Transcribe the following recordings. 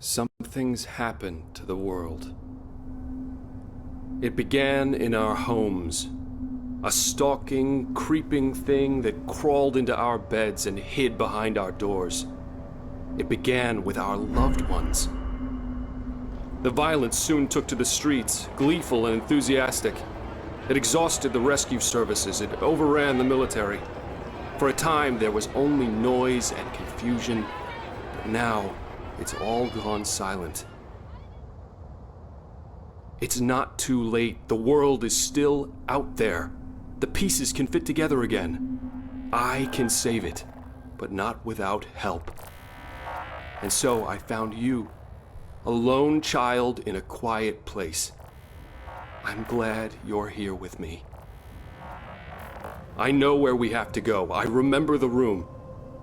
Something's happened to the world. It began in our homes. A stalking, creeping thing that crawled into our beds and hid behind our doors. It began with our loved ones. The violence soon took to the streets, gleeful and enthusiastic. It exhausted the rescue services. It overran the military. For a time, there was only noise and confusion, but now it's all gone silent. It's not too late. The world is still out there. The pieces can fit together again. I can save it, but not without help. And so I found you, a lone child in a quiet place. I'm glad you're here with me. I know where we have to go. I remember the room.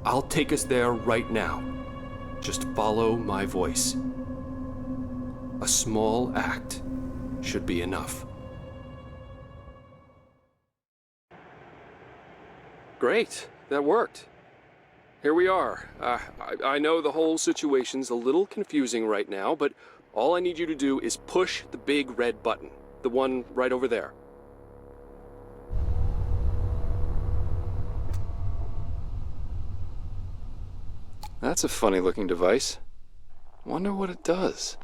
I'll take us there right now. Just follow my voice. A small act should be enough. Great, that worked. Here we are. I know the whole situation's a little confusing right now, but all I need you to do is push the big red button, the one right over there. That's a funny looking device. Wonder what it does.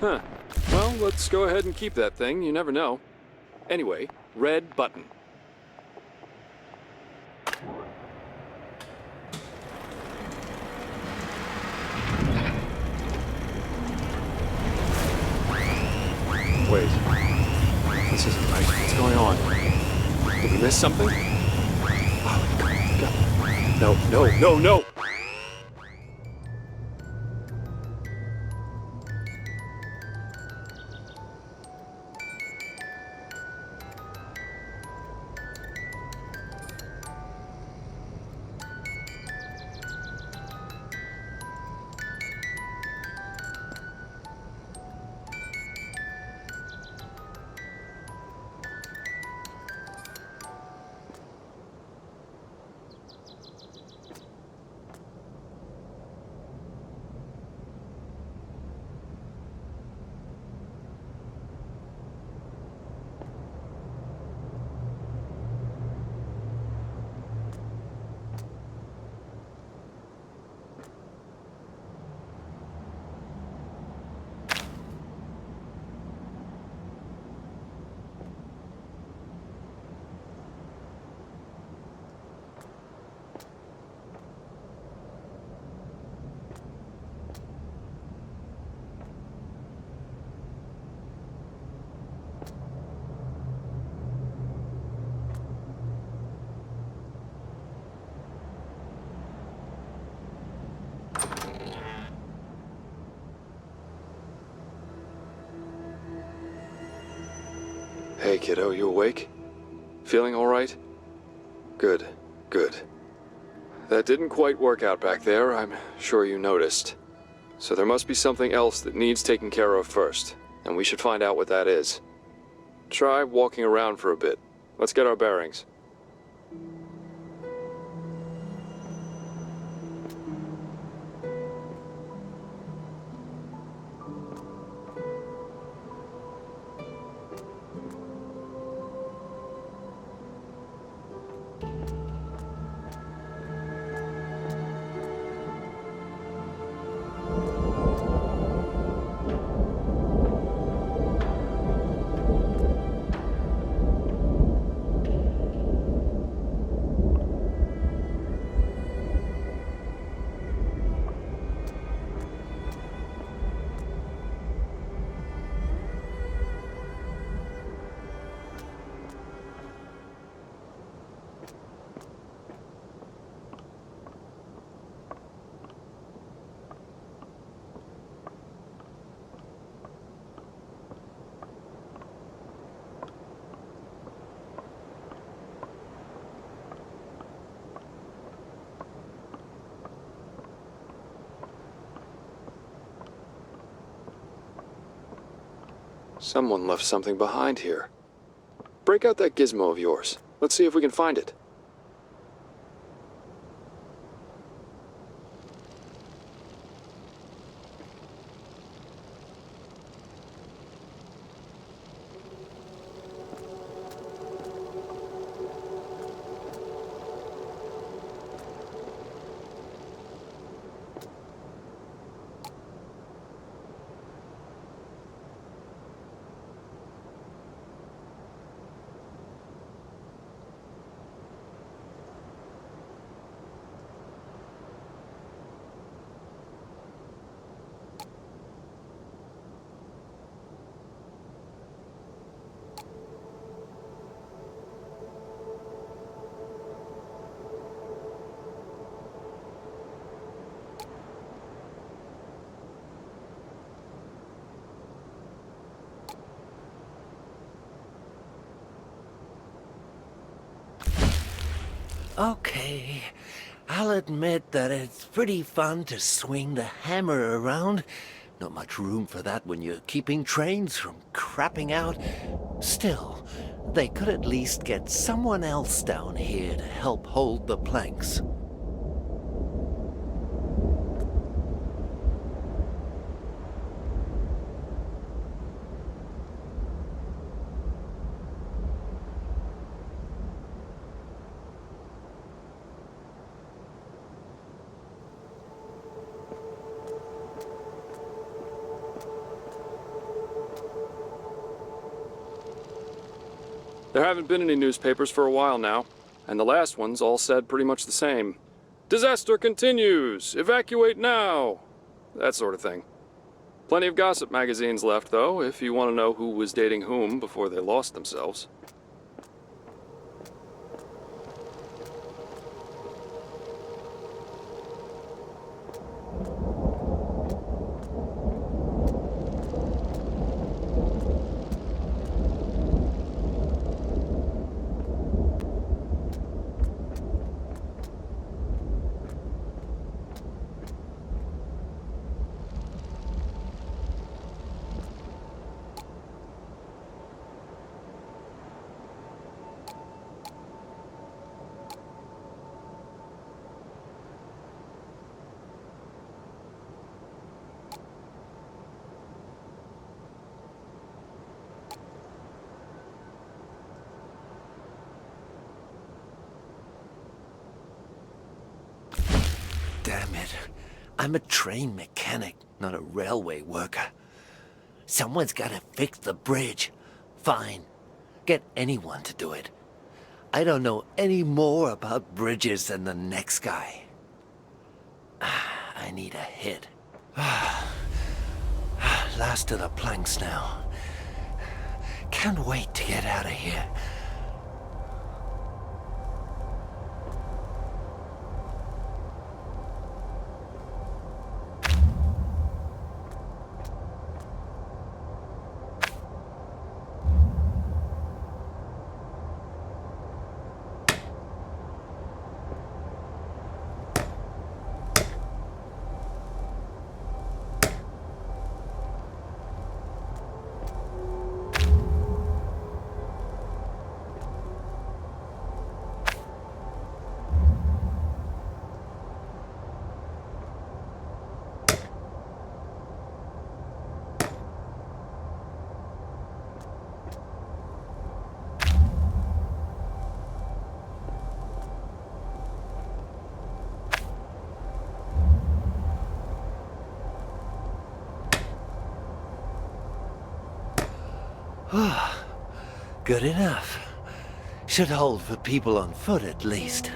Huh. Well, let's go ahead and keep that thing. You never know. Anyway, red button. Wait. This isn't right. What's going on? Did we miss something? Oh, God. No, no, no, no! Hey, kiddo, you awake? Feeling all right? Good, good. That didn't quite work out back there, I'm sure you noticed. So there must be something else that needs taken care of first, and we should find out what that is. Try walking around for a bit. Let's get our bearings. Someone left something behind here. Break out that gizmo of yours. Let's see if we can find it. Okay, I'll admit that it's pretty fun to swing the hammer around. Not much room for that when you're keeping trains from crapping out. Still, they could at least get someone else down here to help hold the planks. There haven't been any newspapers for a while now, and the last ones all said pretty much the same. Disaster continues! Evacuate now! That sort of thing. Plenty of gossip magazines left, though, if you want to know who was dating whom before they lost themselves. Damn it. I'm a train mechanic, not a railway worker. Someone's gotta fix the bridge. Fine. Get anyone to do it. I don't know any more about bridges than the next guy. I need a hit. Last of the planks now. Can't wait to get out of here. Good enough. Should hold for people on foot at least.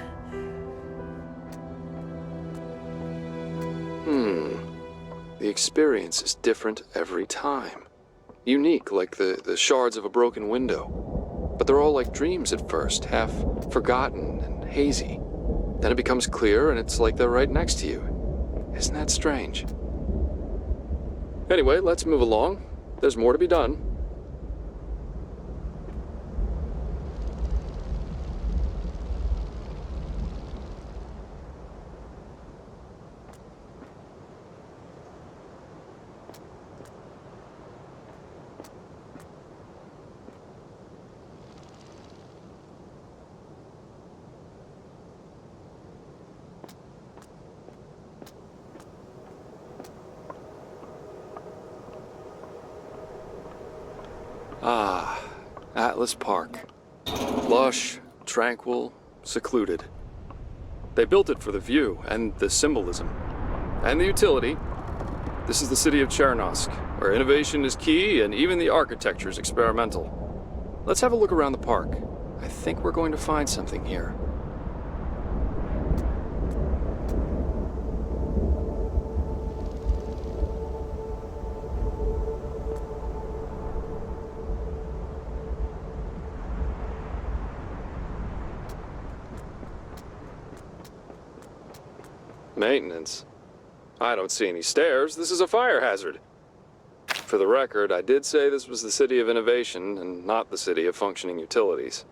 The experience is different every time. Unique, like the shards of a broken window. But they're all like dreams at first, half forgotten and hazy. Then it becomes clear and it's like they're right next to you. Isn't that strange? Anyway, let's move along. There's more to be done. Ah, Atlas Park. Lush, tranquil, secluded. They built it for the view, and the symbolism, and the utility. This is the city of Chernosk, where innovation is key and even the architecture is experimental. Let's have a look around the park. I think we're going to find something here. Maintenance? I don't see any stairs. This is a fire hazard. For the record, I did say this was the city of innovation and not the city of functioning utilities.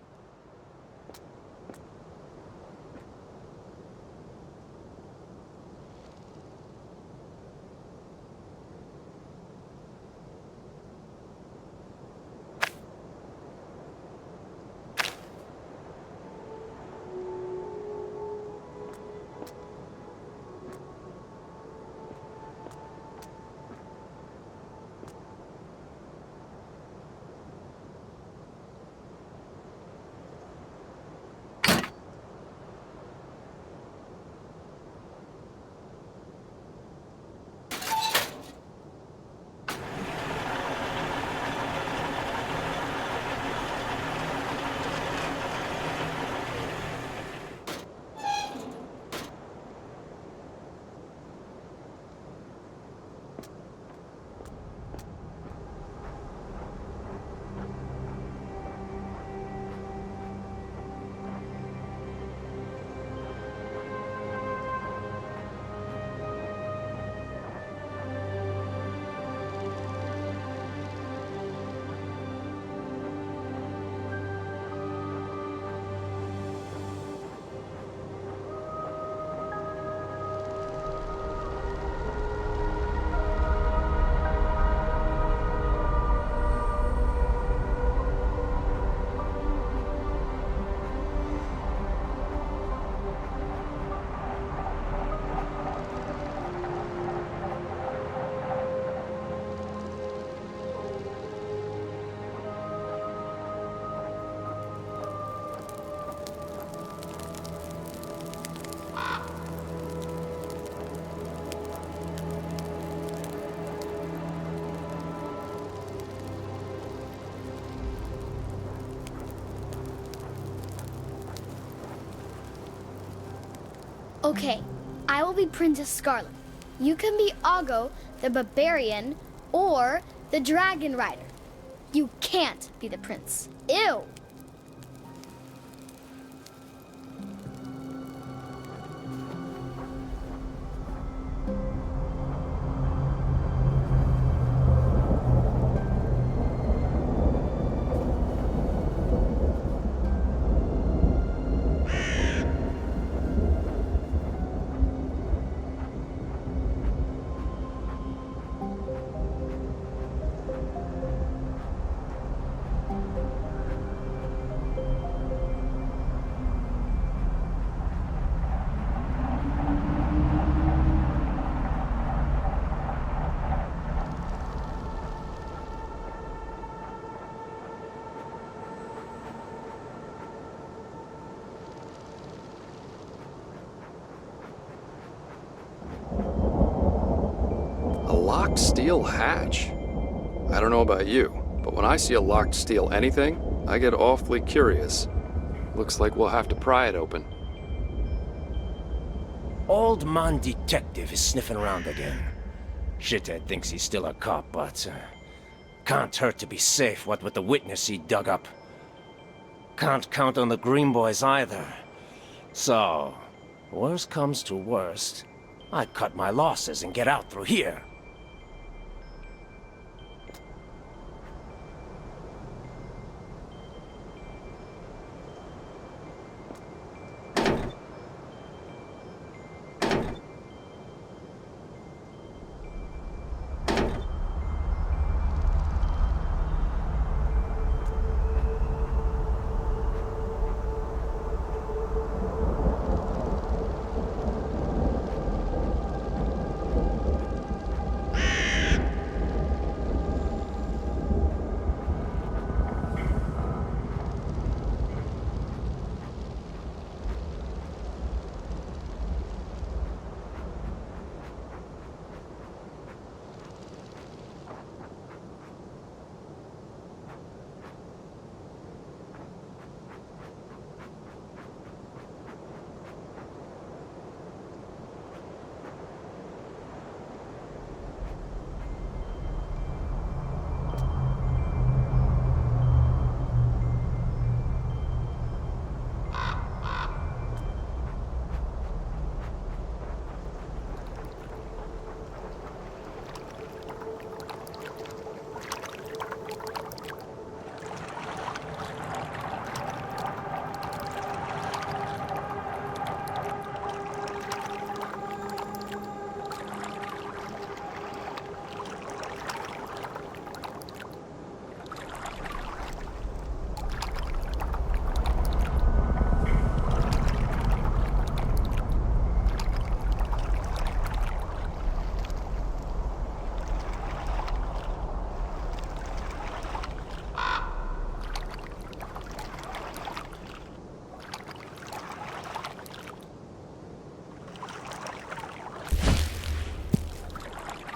Okay, I will be Princess Scarlet. You can be Oggo, the barbarian, or the dragon rider. You can't be the prince. Ew! A locked steel hatch? I don't know about you, but when I see a locked steel anything, I get awfully curious. Looks like we'll have to pry it open. Old man detective is sniffing around again. Shithead thinks he's still a cop, but can't hurt to be safe, what with the witness he dug up. Can't count on the Green Boys either. So, worst comes to worst, I cut my losses and get out through here.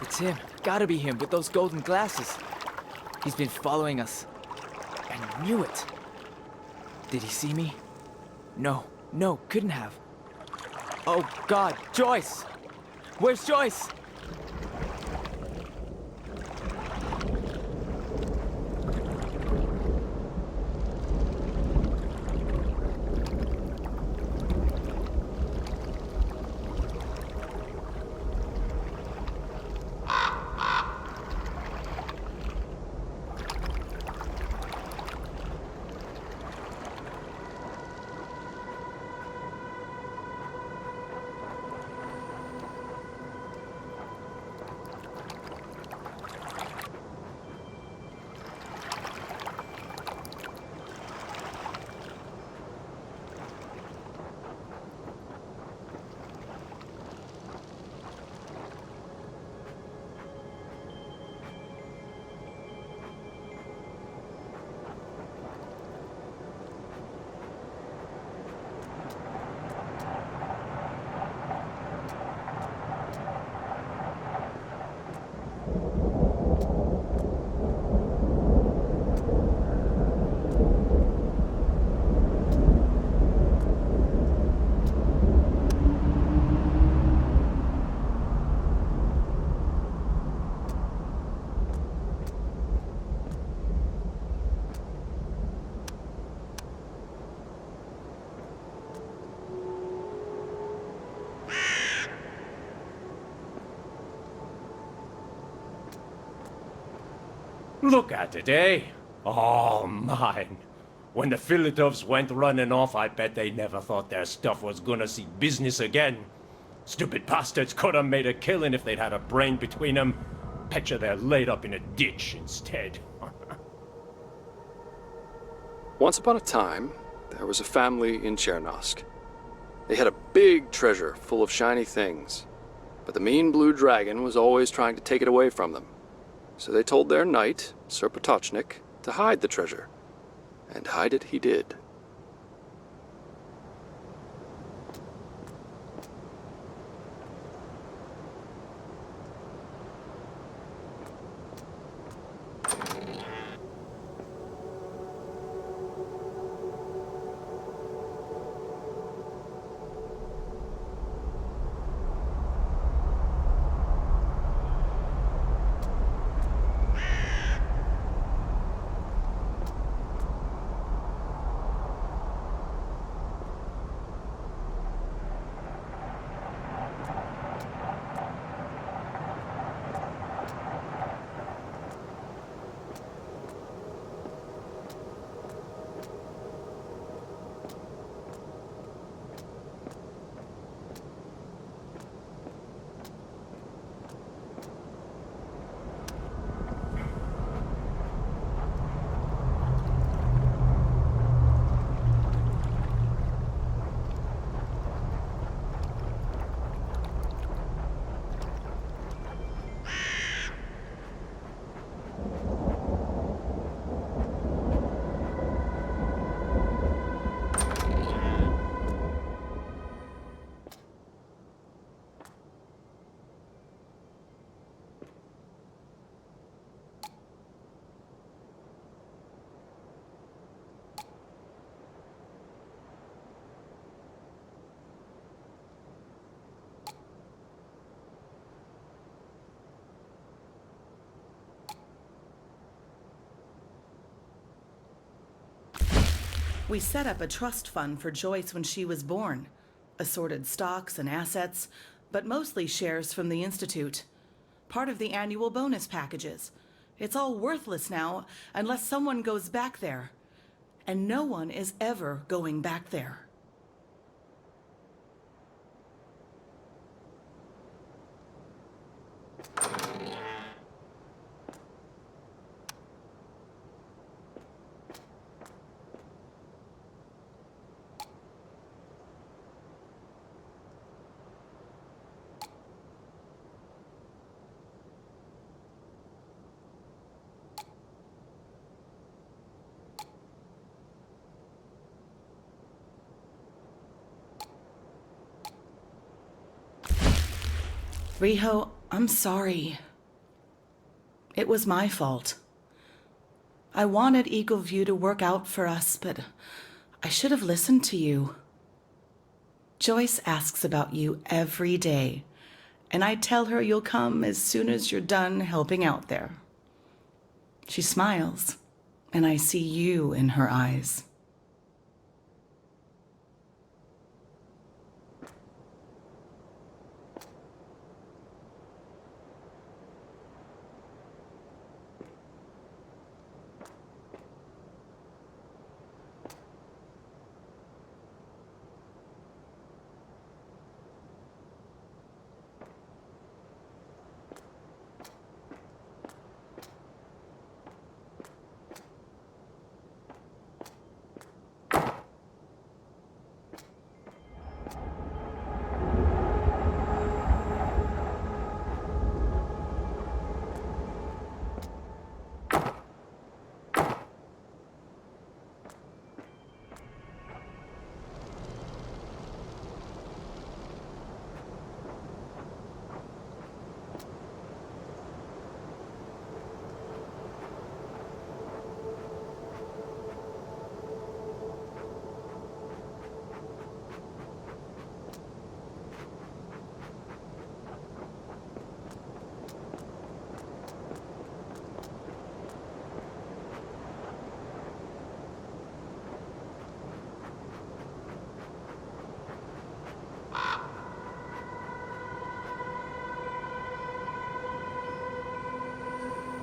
It's him. Gotta be him with those golden glasses. He's been following us. I knew it. Did he see me? No, couldn't have. Oh God, Joyce! Where's Joyce? Look at it, eh? Oh, mine. When the Philadelphs went running off, I bet they never thought their stuff was gonna see business again. Stupid bastards could have made a killing if they'd had a brain between them. Betcha they're laid up in a ditch instead. Once upon a time, there was a family in Chernosk. They had a big treasure full of shiny things, but the mean blue dragon was always trying to take it away from them. So they told their knight, Sir Potochnik, to hide the treasure. And hide it he did. We set up a trust fund for Joyce when she was born. Assorted stocks and assets, but mostly shares from the Institute. Part of the annual bonus packages. It's all worthless now unless someone goes back there. And no one is ever going back there. Riho, I'm sorry. It was my fault. I wanted Eagle View to work out for us, but I should have listened to you. Joyce asks about you every day, and I tell her you'll come as soon as you're done helping out there. She smiles, and I see you in her eyes.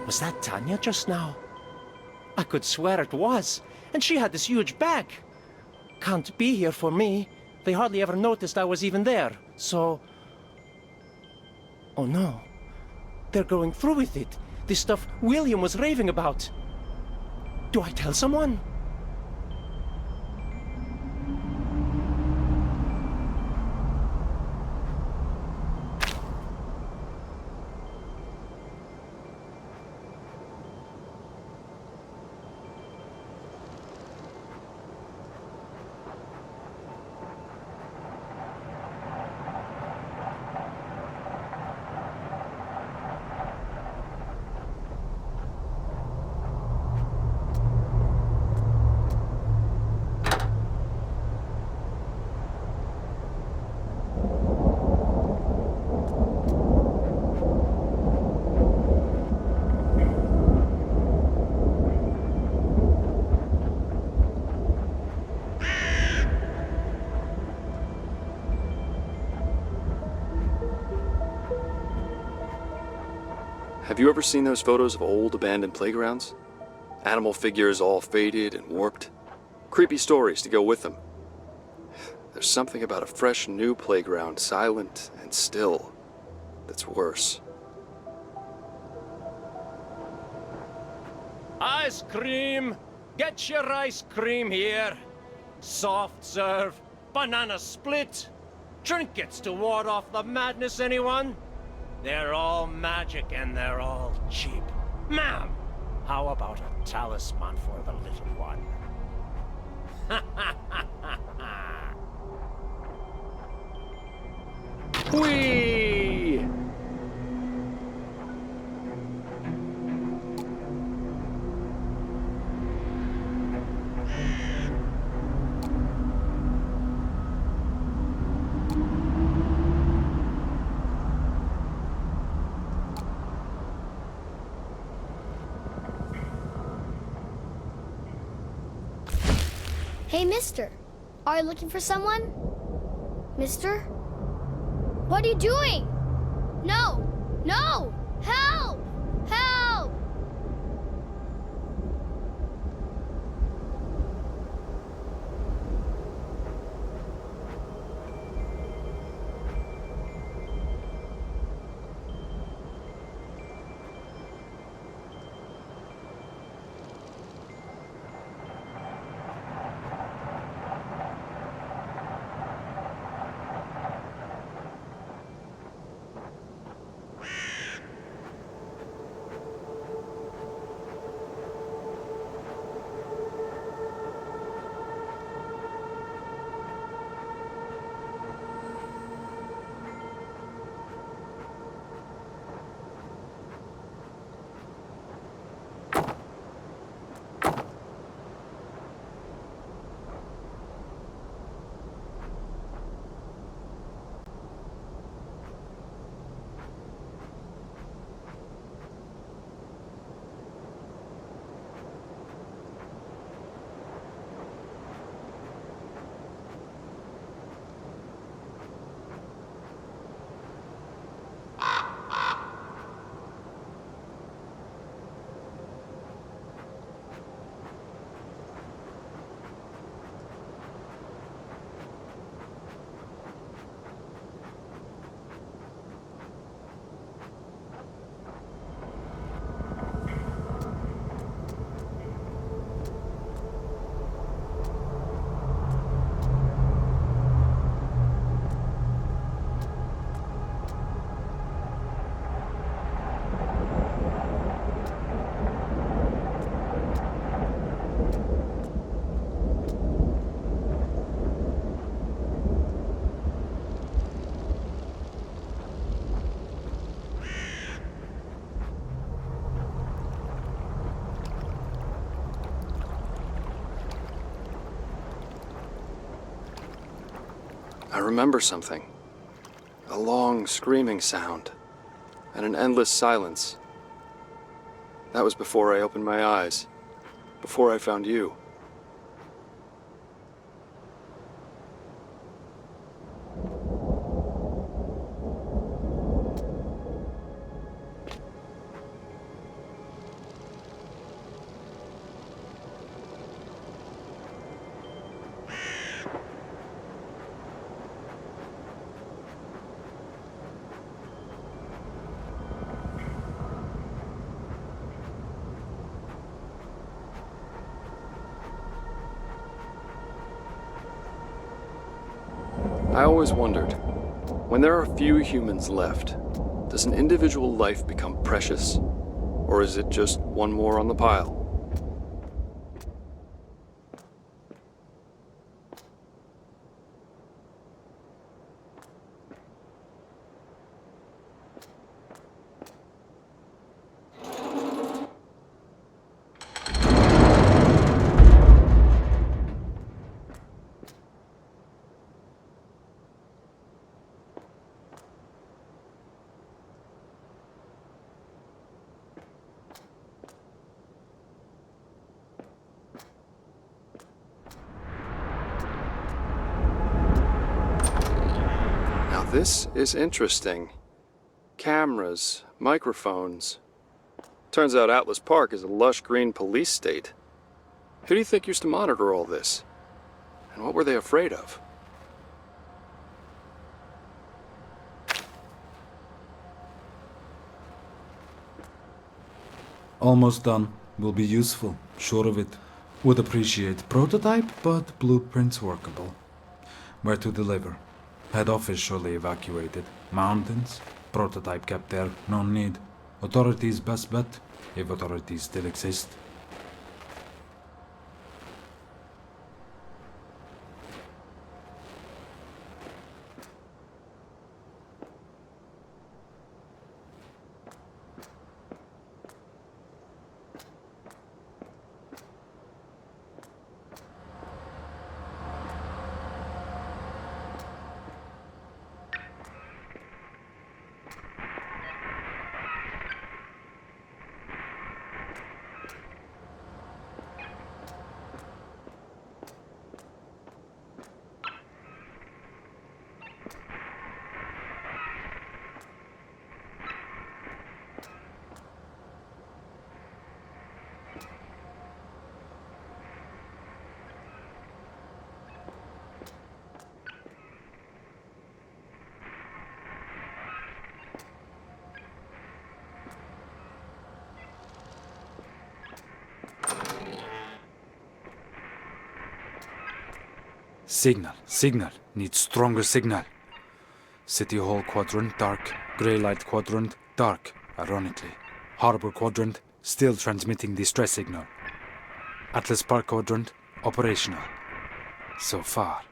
Was that Tanya just now? I could swear it was, and she had this huge bag. Can't be here for me. They hardly ever noticed I was even there, so... Oh no. They're going through with it. This stuff William was raving about. Do I tell someone? Have you ever seen those photos of old abandoned playgrounds? Animal figures all faded and warped. Creepy stories to go with them. There's something about a fresh new playground, silent and still, that's worse. Ice cream! Get your ice cream here. Soft serve, banana split, trinkets to ward off the madness, anyone? They're all magic and they're all cheap. Ma'am, how about a talisman for the little one? Whee! Hey, mister. Are you looking for someone? Mister? What are you doing? No! No! Help! Help! I remember something. A long, screaming sound, and an endless silence. That was before I opened my eyes, before I found you. I always wondered, when there are few humans left, does an individual life become precious? Or is it just one more on the pile? This is interesting. Cameras, microphones. Turns out Atlas Park is a lush green police state. Who do you think used to monitor all this? And what were they afraid of? Almost done. Will be useful, sure of it. Would appreciate prototype, but blueprints workable. Where to deliver? Head office surely evacuated. Mountains? Prototype kept there, no need. Authorities best bet, if authorities still exist. Signal. Need stronger signal. City Hall quadrant, dark. Grey light quadrant, dark, ironically. Harbor quadrant, still transmitting distress signal. Atlas Park quadrant, operational. So far.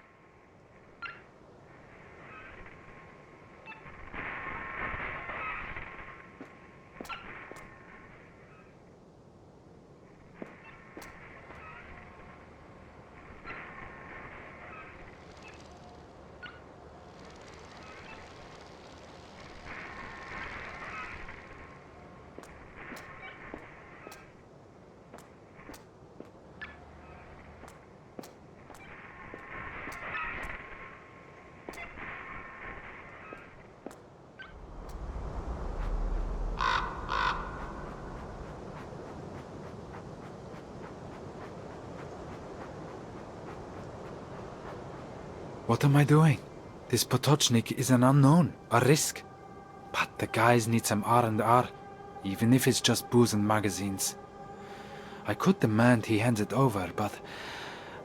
What am I doing? This Potochnik is an unknown, a risk. But the guys need some R&R, even if it's just booze and magazines. I could demand he hands it over, but...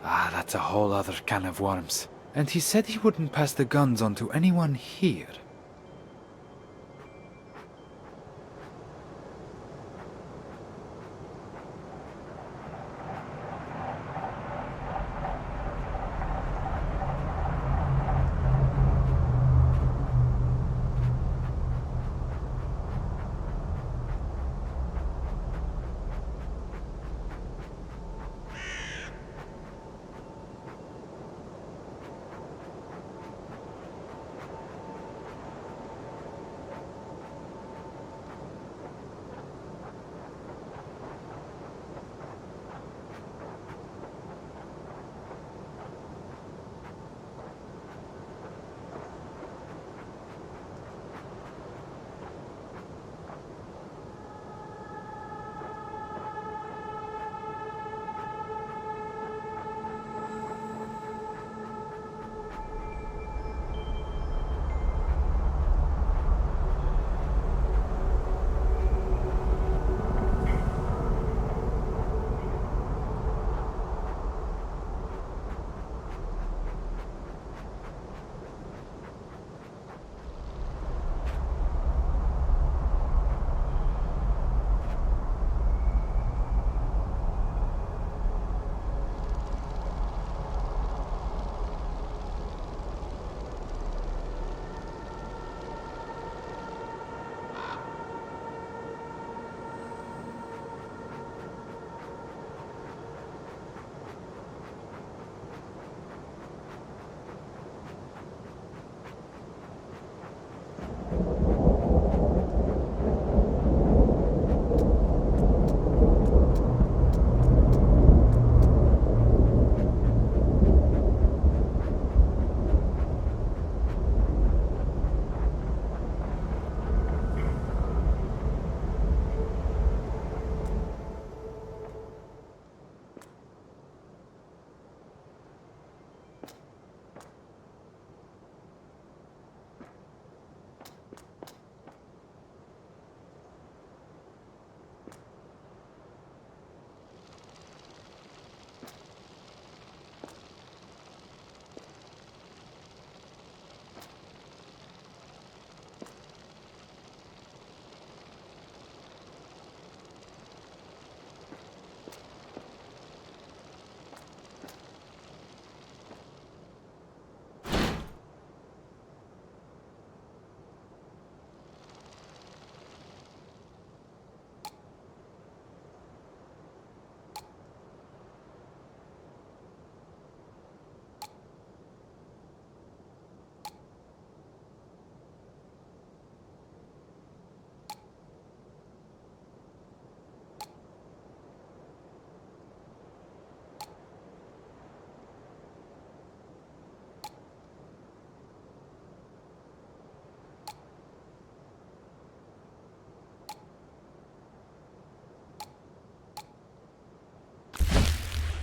that's a whole other can of worms. And he said he wouldn't pass the guns on to anyone here.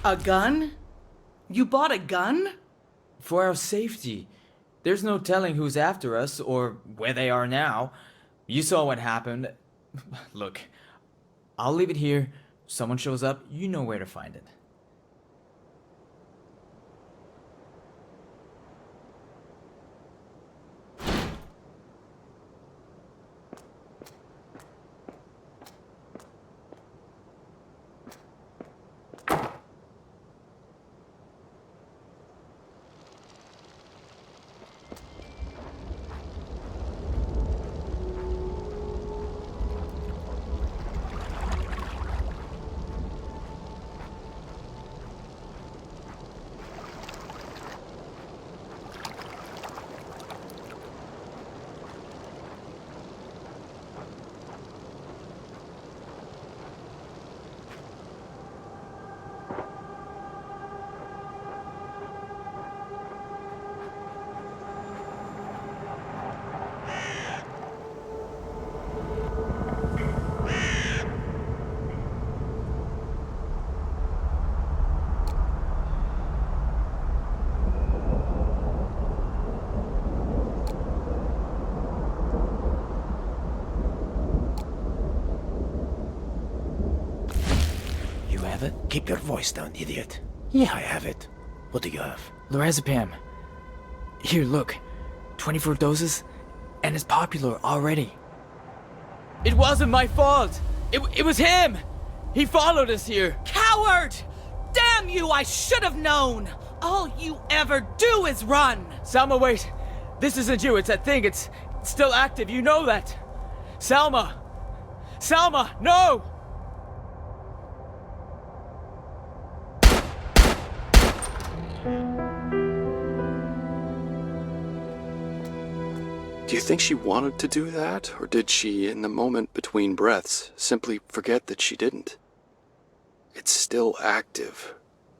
A gun? You bought a gun? For our safety. There's no telling who's after us or where they are now. You saw what happened. Look, I'll leave it here. Someone shows up, you know where to find it. Have it? Keep your voice down, idiot. Yeah, I have it. What do you have? Lorazepam. Here, look. 24 doses, and it's popular already. It wasn't my fault! It was him! He followed us here! Coward! Damn you, I should have known! All you ever do is run! Salma, wait! This isn't you, it's that thing, it's still active, you know that! Salma! Salma, no! Do you think she wanted to do that, or did she, in the moment between breaths, simply forget that she didn't? It's still active.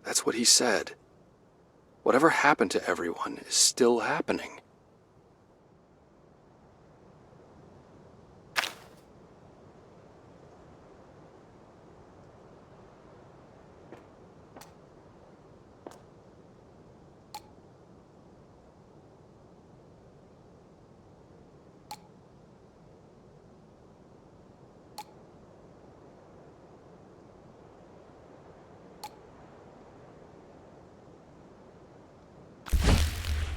That's what he said. Whatever happened to everyone is still happening.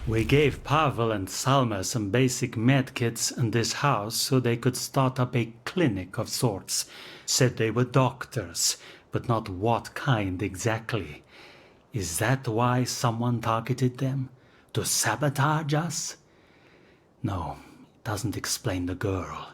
We gave Pavel and Salma some basic medkits in this house so they could start up a clinic of sorts. Said they were doctors, but not what kind exactly. Is that why someone targeted them? To sabotage us? No, it doesn't explain the girl.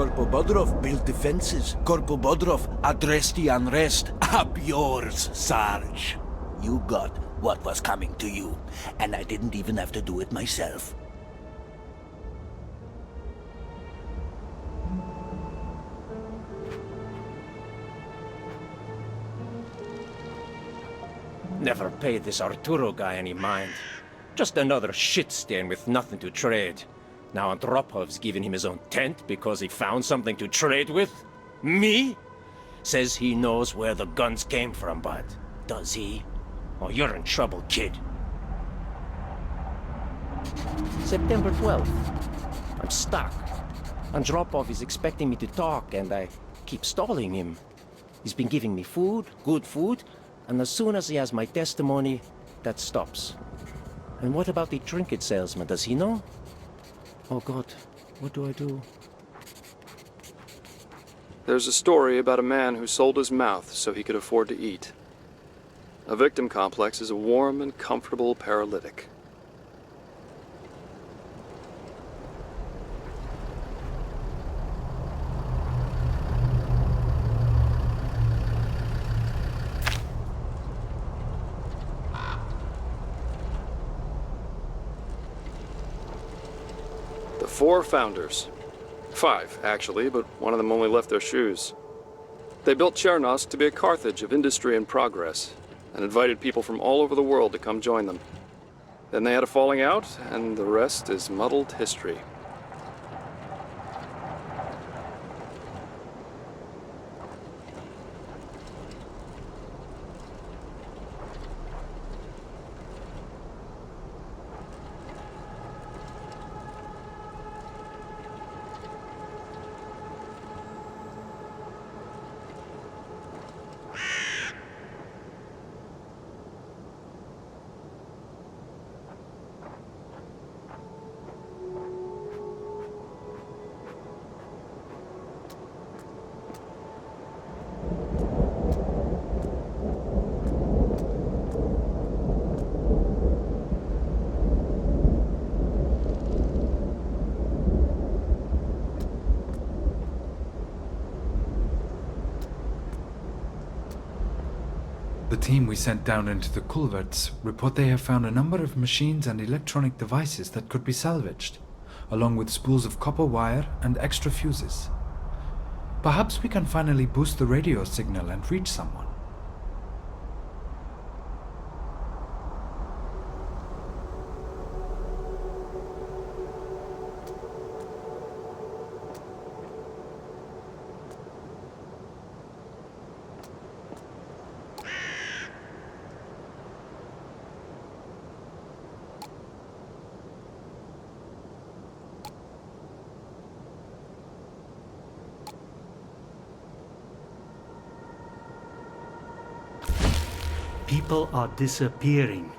Corporal Bodrov built defenses. Corporal Bodrov addressed the unrest. Up yours, Sarge. You got what was coming to you, and I didn't even have to do it myself. Never paid this Arturo guy any mind. Just another shit stain with nothing to trade. Now Andropov's giving him his own tent because he found something to trade with? Me? Says he knows where the guns came from, but does he? Oh, you're in trouble, kid. September 12th. I'm stuck. Andropov is expecting me to talk, and I keep stalling him. He's been giving me food, good food, and as soon as he has my testimony, that stops. And what about the trinket salesman? Does he know? Oh God, what do I do? There's a story about a man who sold his mouth so he could afford to eat. A victim complex is a warm and comfortable paralytic. The 4 founders. 5, actually, but one of them only left their shoes. They built Chernosk to be a Carthage of industry and progress, and invited people from all over the world to come join them. Then they had a falling out, and the rest is muddled history. The team we sent down into the culverts report they have found a number of machines and electronic devices that could be salvaged, along with spools of copper wire and extra fuses. Perhaps we can finally boost the radio signal and reach someone. People are disappearing.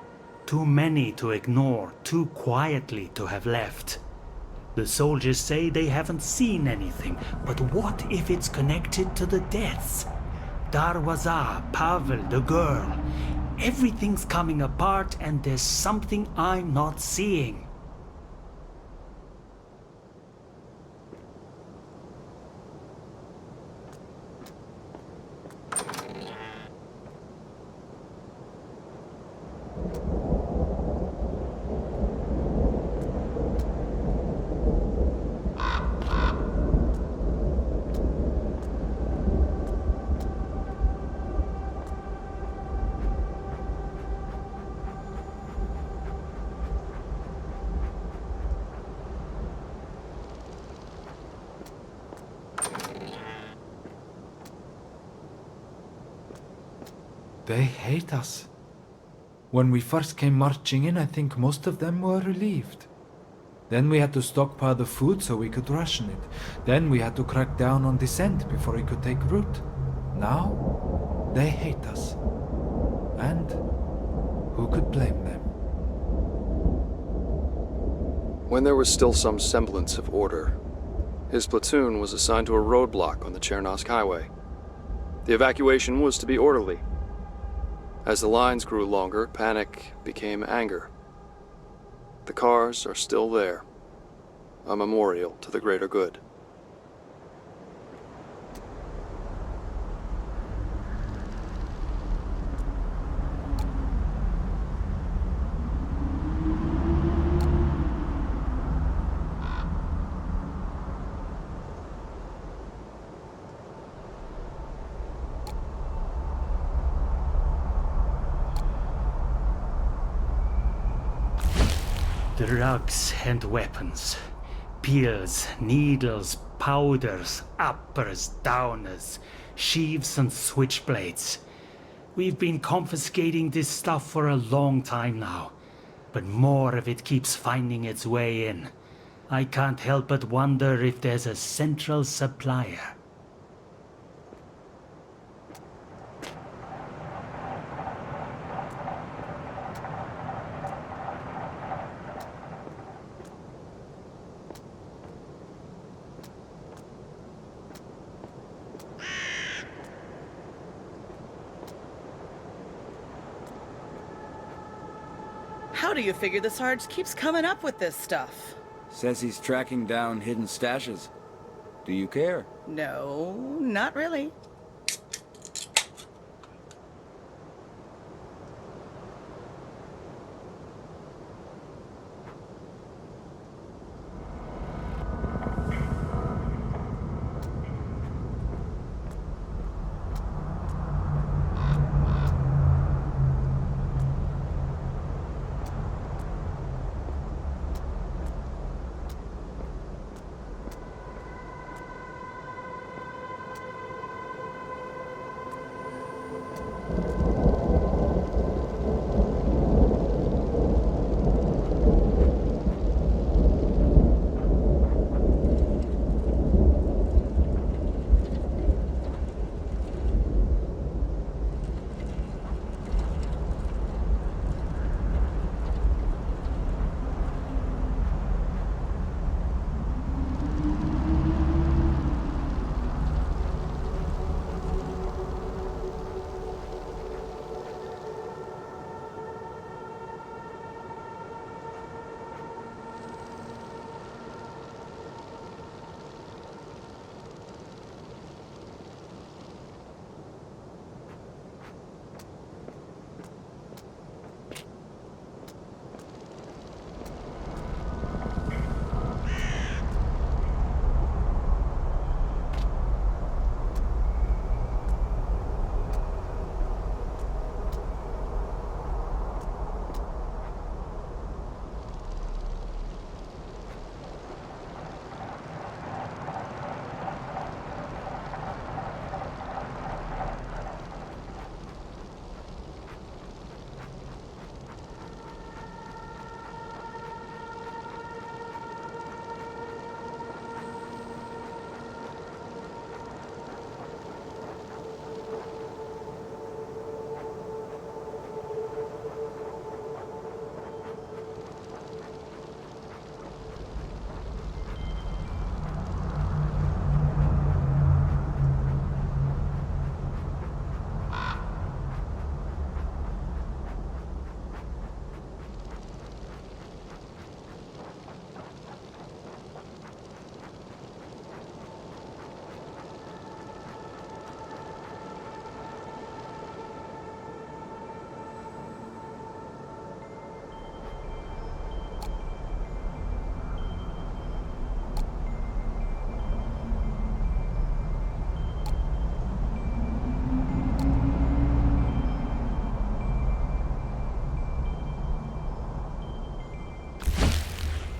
Too many to ignore, too quietly to have left. The soldiers say they haven't seen anything, but what if it's connected to the deaths? Darwaza, Pavel, the girl. Everything's coming apart and there's something I'm not seeing. They hate us. When we first came marching in, I think most of them were relieved. Then we had to stockpile the food so we could ration it. Then we had to crack down on dissent before it could take root. Now, they hate us. And who could blame them? When there was still some semblance of order, his platoon was assigned to a roadblock on the Chernosk highway. The evacuation was to be orderly. As the lines grew longer, panic became anger. The cars are still there, a memorial to the greater good. Drugs and weapons. Pills, needles, powders, uppers, downers, sheaves and switchblades. We've been confiscating this stuff for a long time now, but more of it keeps finding its way in. I can't help but wonder if there's a central supplier. How do you figure the Sarge keeps coming up with this stuff? Says he's tracking down hidden stashes. Do you care? No, not really.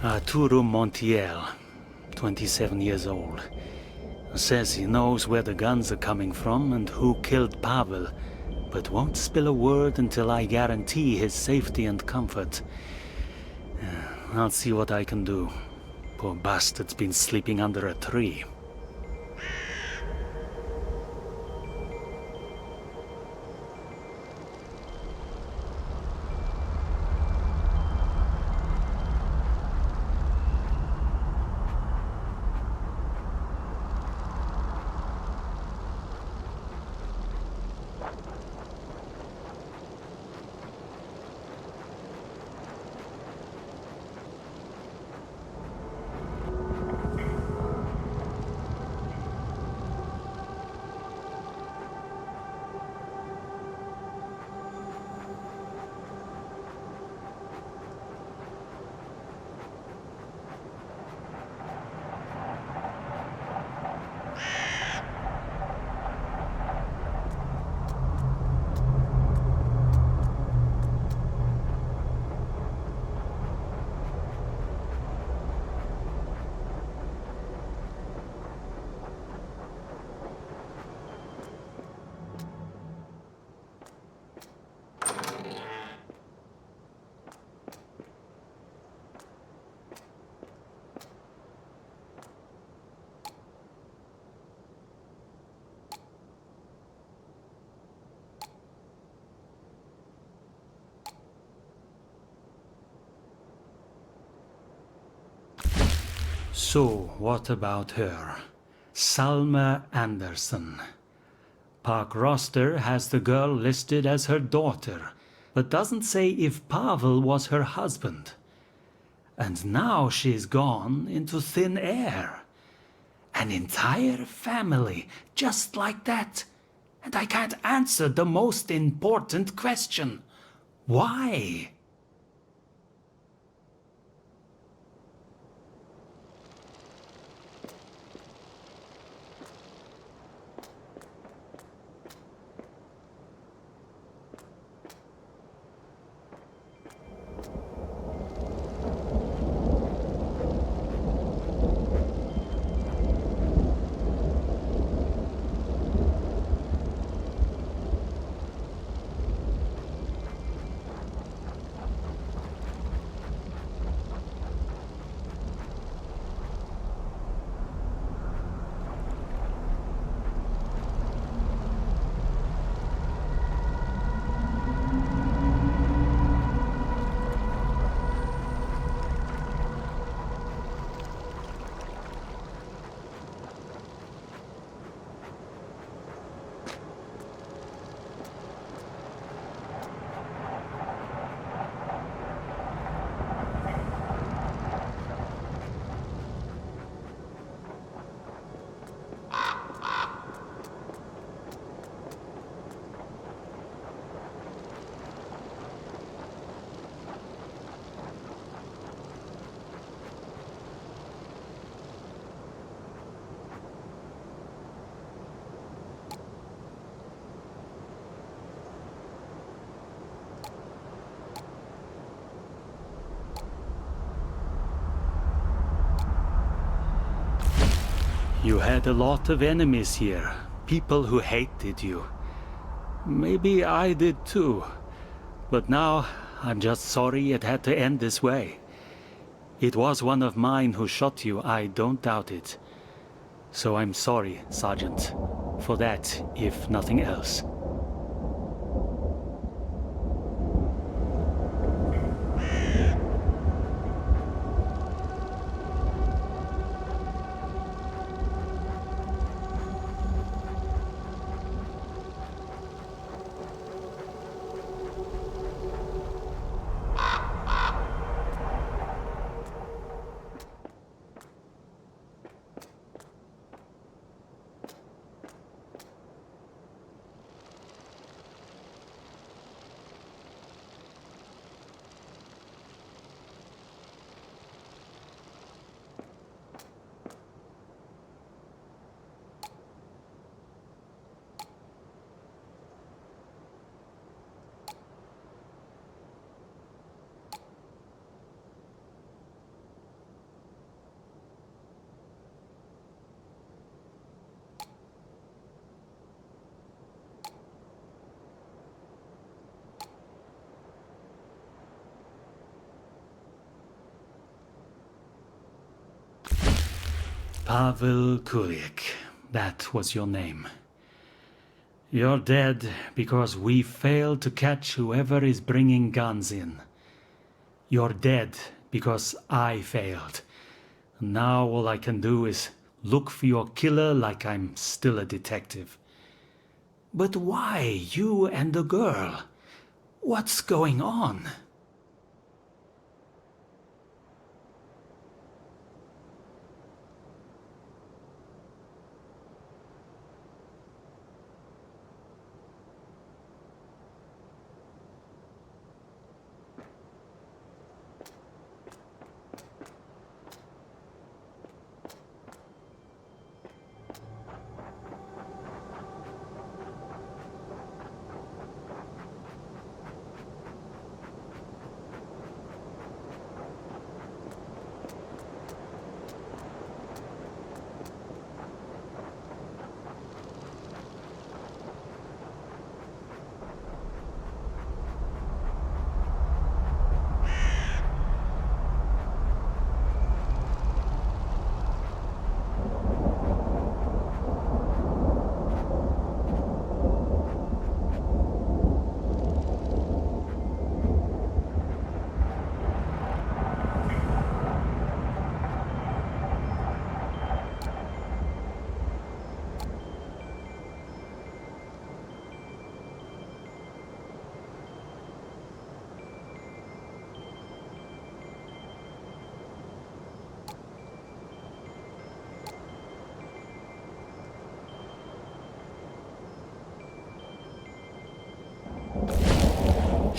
Arturo Montiel, 27 years old. Says he knows where the guns are coming from and who killed Pavel, but won't spill a word until I guarantee his safety and comfort. I'll see what I can do. Poor bastard's been sleeping under a tree. So, what about her? Salma Anderson. Park roster has the girl listed as her daughter, but doesn't say if Pavel was her husband. And now she's gone into thin air. An entire family, just like that. And I can't answer the most important question. Why? You had a lot of enemies here, people who hated you. Maybe I did too. But now, I'm just sorry it had to end this way. It was one of mine who shot you, I don't doubt it. So I'm sorry, Sergeant, for that, if nothing else. Pavel Kulik, that was your name. You're dead because we failed to catch whoever is bringing guns in. You're dead because I failed. Now all I can do is look for your killer like I'm still a detective. But why you and the girl? What's going on?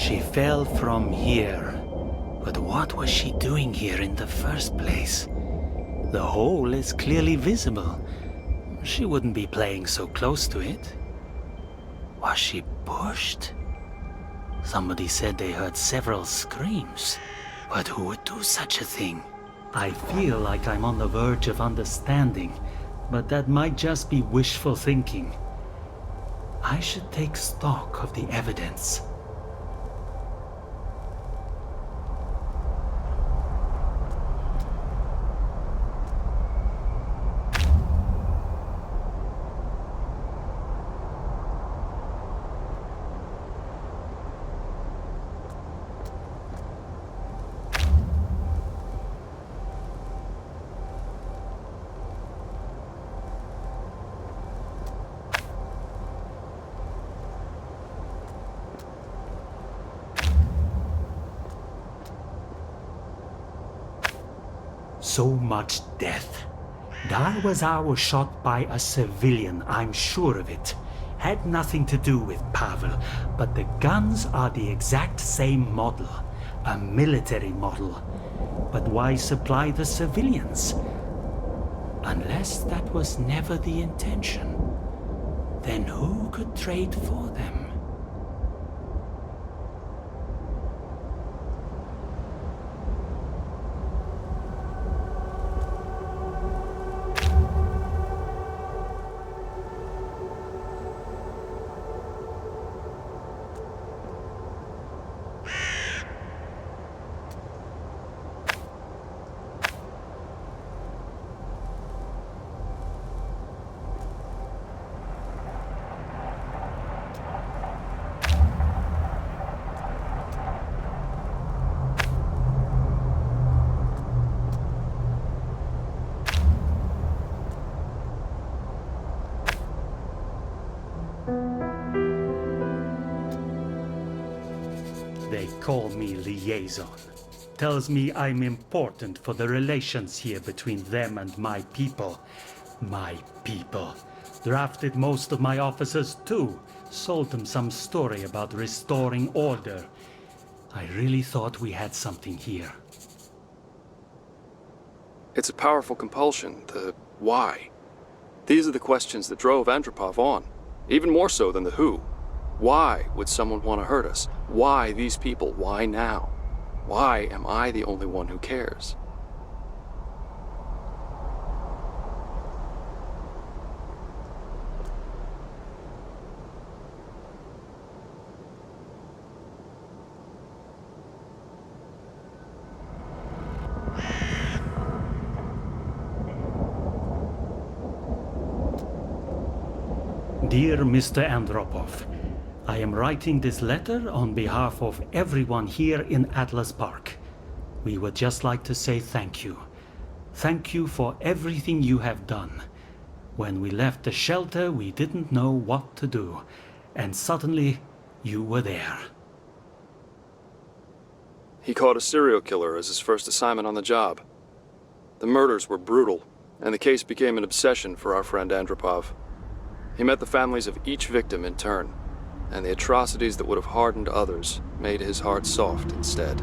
She fell from here. But what was she doing here in the first place? The hole is clearly visible. She wouldn't be playing so close to it. Was she pushed? Somebody said they heard several screams. But who would do such a thing? I feel like I'm on the verge of understanding, but that might just be wishful thinking. I should take stock of the evidence. So much death. Darwazar was shot by a civilian, I'm sure of it. Had nothing to do with Pavel, but the guns are the exact same model. A military model. But why supply the civilians? Unless that was never the intention. Then who could trade for them? They call me liaison. Tells me I'm important for the relations here between them and my people. My people. Drafted most of my officers too. Sold them some story about restoring order. I really thought we had something here. It's a powerful compulsion, the why. These are the questions that drove Andropov on, even more so than the who. Why would someone want to hurt us? Why these people? Why now? Why am I the only one who cares? Dear Mr. Andropov, I am writing this letter on behalf of everyone here in Atlas Park. We would just like to say thank you. Thank you for everything you have done. When we left the shelter, we didn't know what to do, and suddenly you were there. He caught a serial killer as his first assignment on the job. The murders were brutal, and the case became an obsession for our friend Andropov. He met the families of each victim in turn, and the atrocities that would have hardened others made his heart soft instead.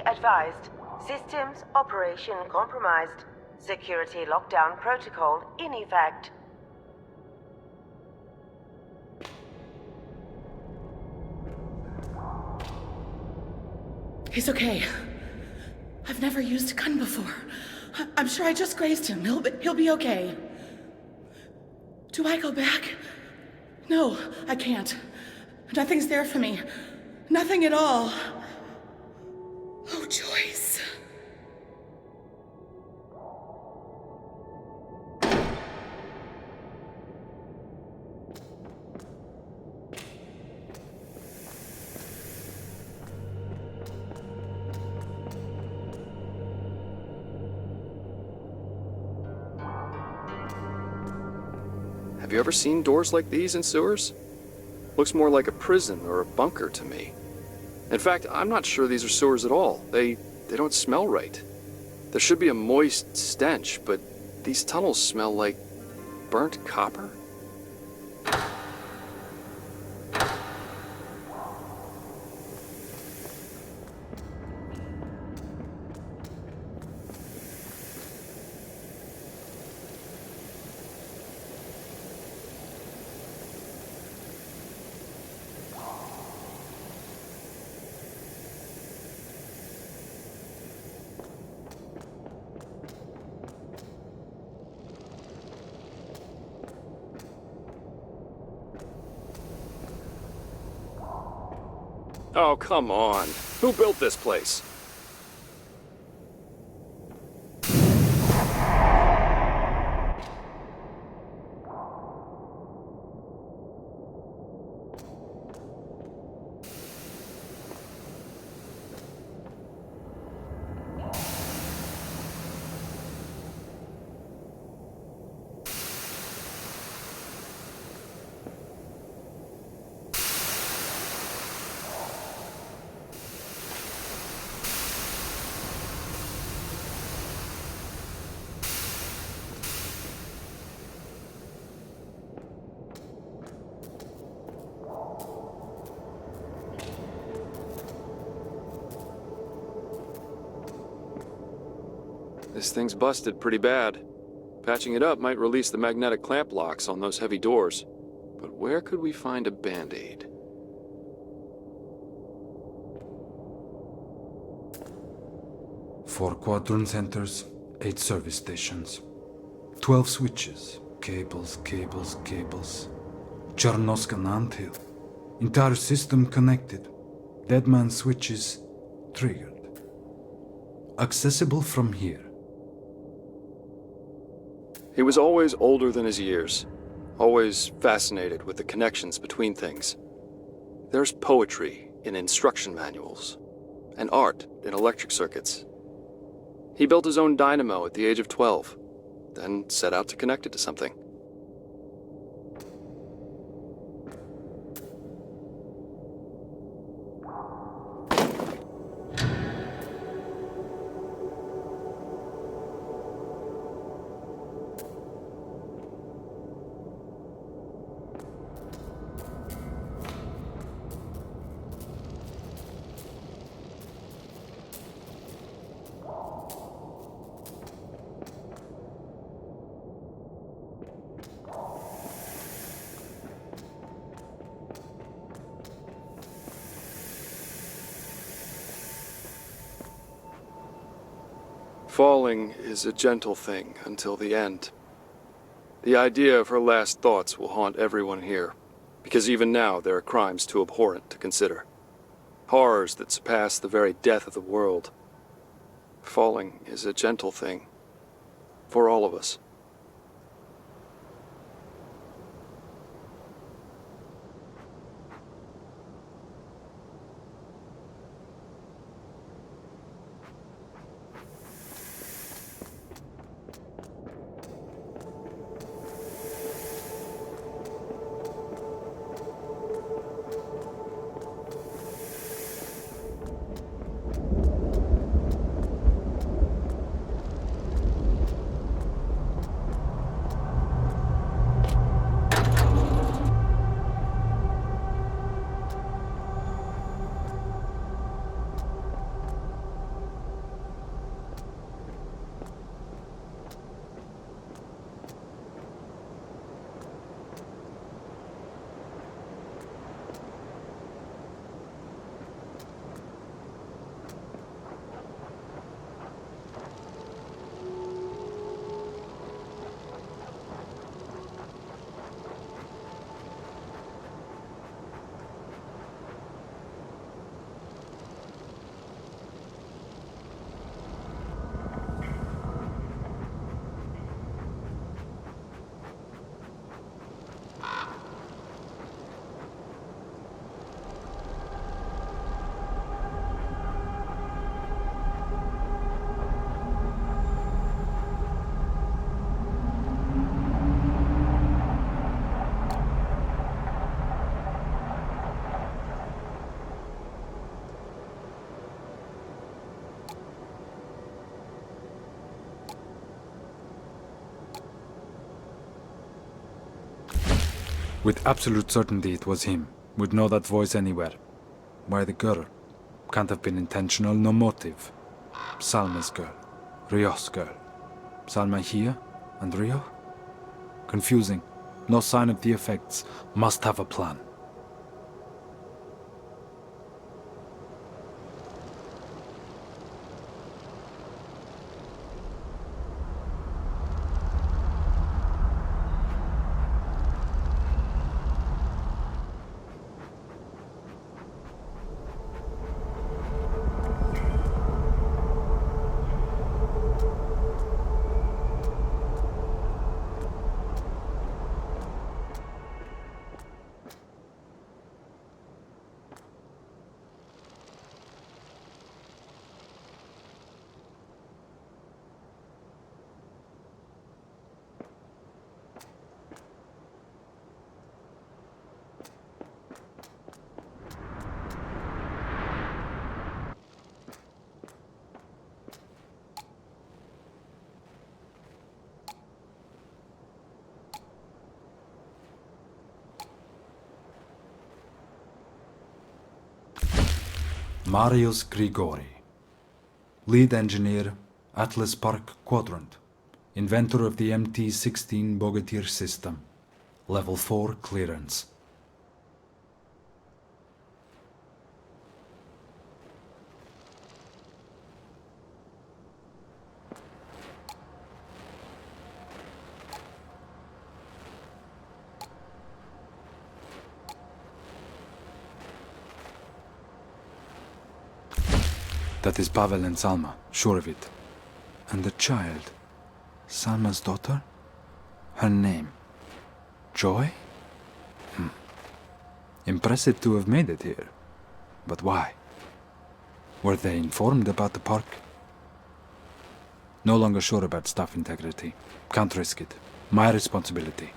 advised. Systems operation compromised. Security lockdown protocol in effect. He's okay. I've never used a gun before. I'm sure I just grazed him. He'll be okay. Do I go back? No, I can't. Nothing's there for me. Nothing at all. Oh, Joyce. Have you ever seen doors like these in sewers? Looks more like a prison or a bunker to me. In fact, I'm not sure these are sewers at all. They don't smell right. There should be a moist stench, but these tunnels smell like burnt copper. Oh, come on. Who built this place? This thing's busted pretty bad. Patching it up might release the magnetic clamp locks on those heavy doors. But where could we find a Band-Aid? Four quadrant centers, 8 service stations, 12 switches, cables, cables, cables. Chernoskan anthill. Entire system connected. Deadman switches triggered. Accessible from here. He was always older than his years, always fascinated with the connections between things. There's poetry in instruction manuals, and art in electric circuits. He built his own dynamo at the age of 12, then set out to connect it to something. Falling is a gentle thing until the end. The idea of her last thoughts will haunt everyone here, because even now there are crimes too abhorrent to consider. Horrors that surpass the very death of the world. Falling is a gentle thing, for all of us. With absolute certainty it was him. Would know that voice anywhere. Why the girl? Can't have been intentional, no motive. Salma's girl. Rio's girl. Salma here, and Rio? Confusing. No sign of the effects. Must have a plan. Marius Grigori. Lead engineer, Atlas Park Quadrant. Inventor of the MT-16 Bogatyr system. Level 4 clearance. That is Pavel and Salma, sure of it. And the child. Salma's daughter? Her name. Joy? Impressive to have made it here. But why? Were they informed about the park? No longer sure about staff integrity. Can't risk it. My responsibility.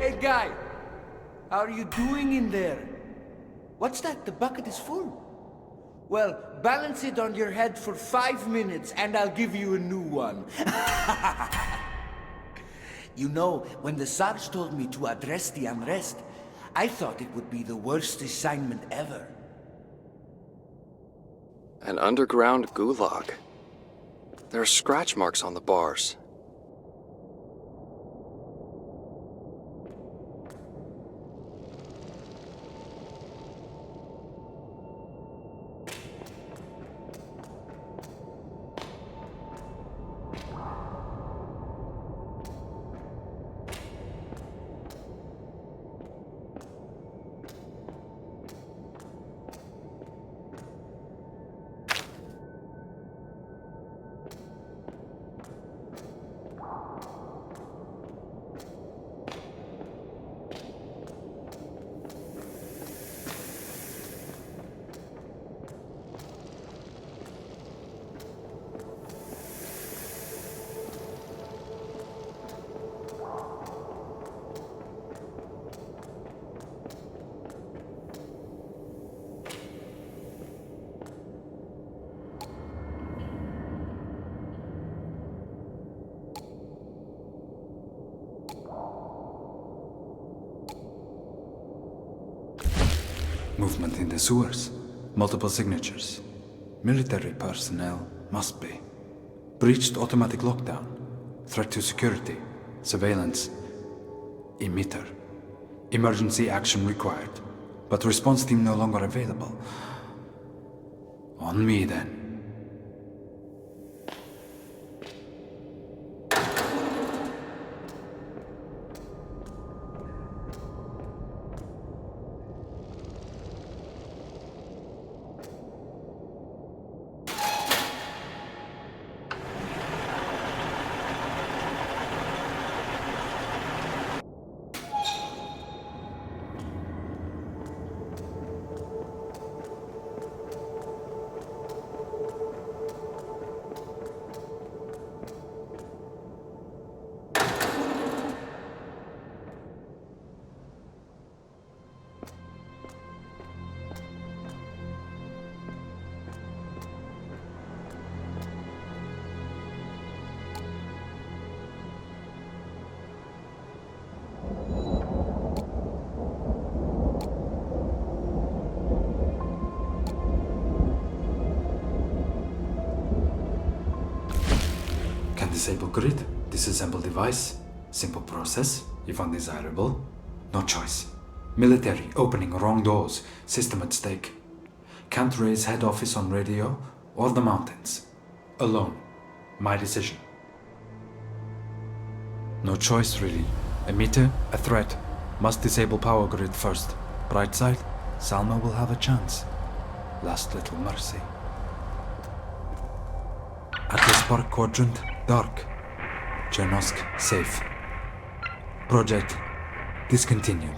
Hey, guy! How are you doing in there? What's that? The bucket is full. Well, balance it on your head for 5 minutes and I'll give you a new one. You know, when the Sarge told me to address the unrest, I thought it would be the worst assignment ever. An underground gulag. There are scratch marks on the bars. Movement in the sewers. Multiple signatures. Military personnel must be. Breached automatic lockdown. Threat to security. Surveillance. Emitter. Emergency action required. But response team no longer available. On me then. Disable grid, disassemble device, simple process, if undesirable, no choice. Military, opening wrong doors, system at stake. Can't raise head office on radio or the mountains. Alone, my decision. No choice really. Emitter, a threat. Must disable power grid first. Bright side, Salma will have a chance. Last little mercy. Atlas Park Quadrant, dark. Chernosk, safe. Project, discontinued.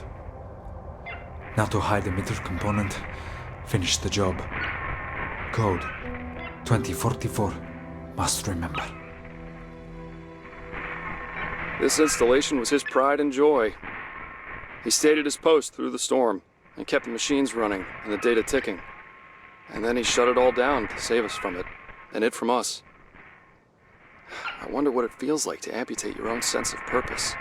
Now to hide emitter component, finish the job. Code, 2044, must remember. This installation was his pride and joy. He stayed at his post through the storm and kept the machines running and the data ticking. And then he shut it all down to save us from it, and it from us. I wonder what it feels like to amputate your own sense of purpose.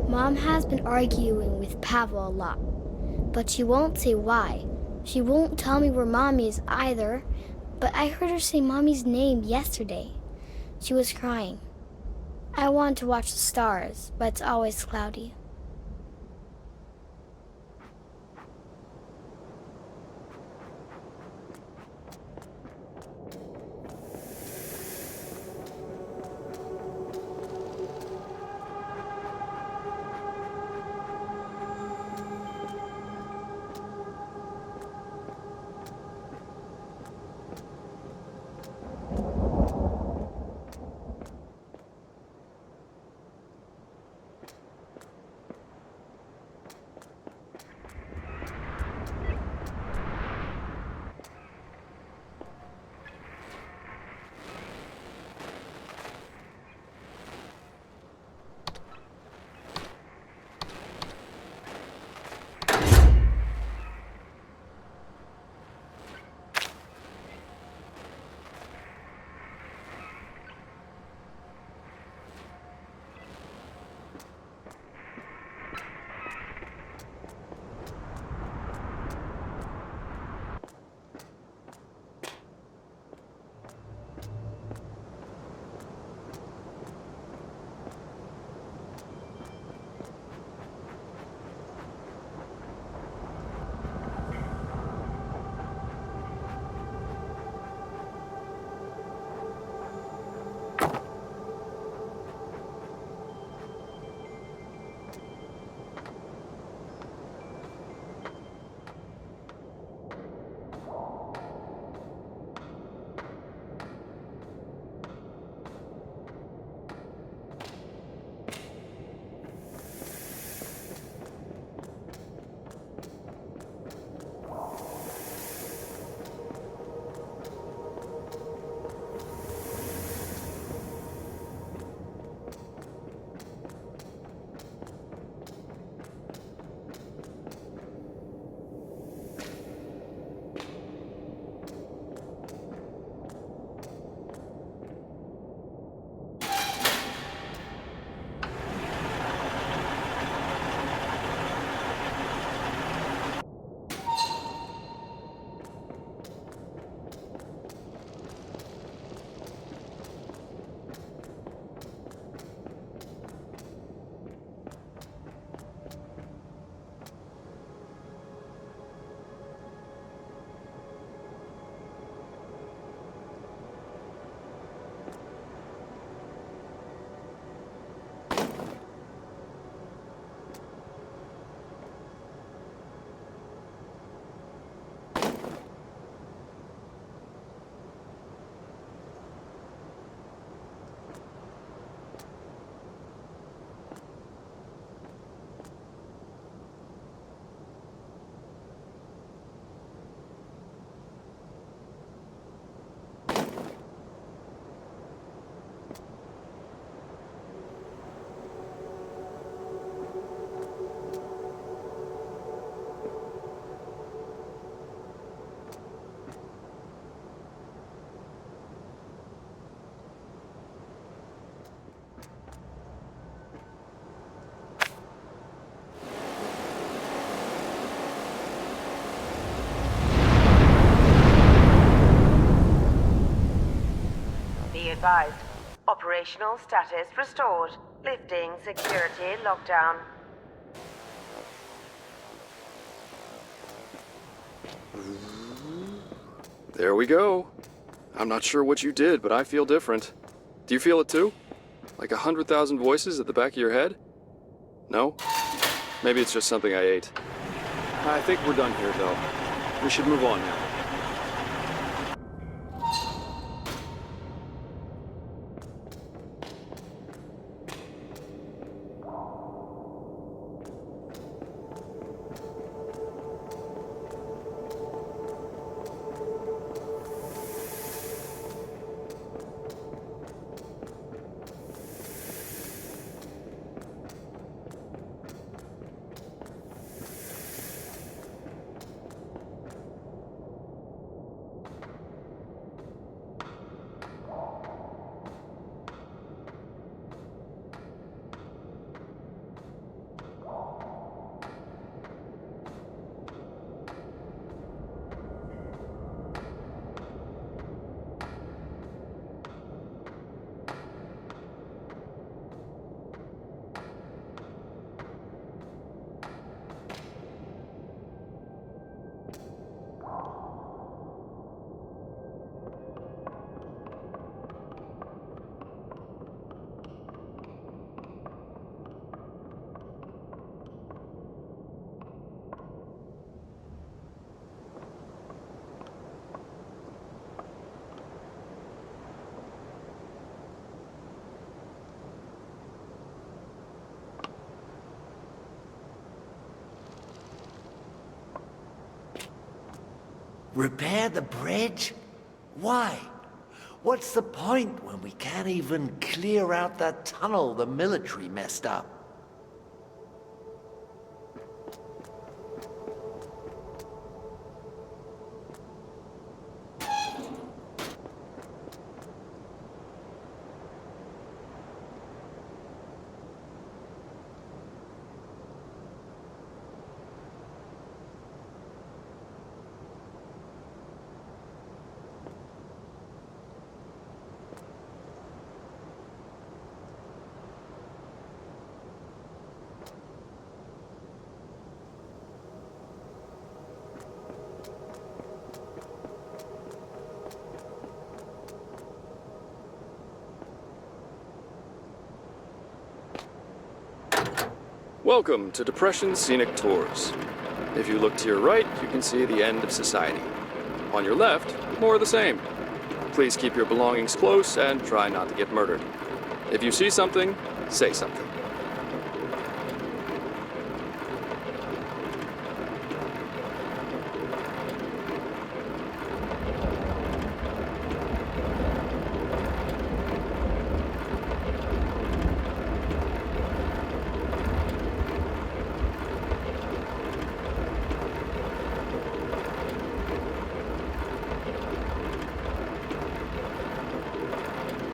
Mom has been arguing with Pavel a lot, but she won't say why. She won't tell me where Mommy is either, but I heard her say Mommy's name yesterday. She was crying. I want to watch the stars, but it's always cloudy. advised. Operational status restored. Lifting security lockdown. There we go. I'm not sure what you did, but I feel different. Do you feel it too? Like 100,000 voices at the back of your head? No? Maybe it's just something I ate. I think we're done here, though. We should move on now. Repair the bridge? Why? What's the point when we can't even clear out that tunnel the military messed up? Welcome to Depression Scenic Tours. If you look to your right, you can see the end of society. On your left, more of the same. Please keep your belongings close and try not to get murdered. If you see something, say something.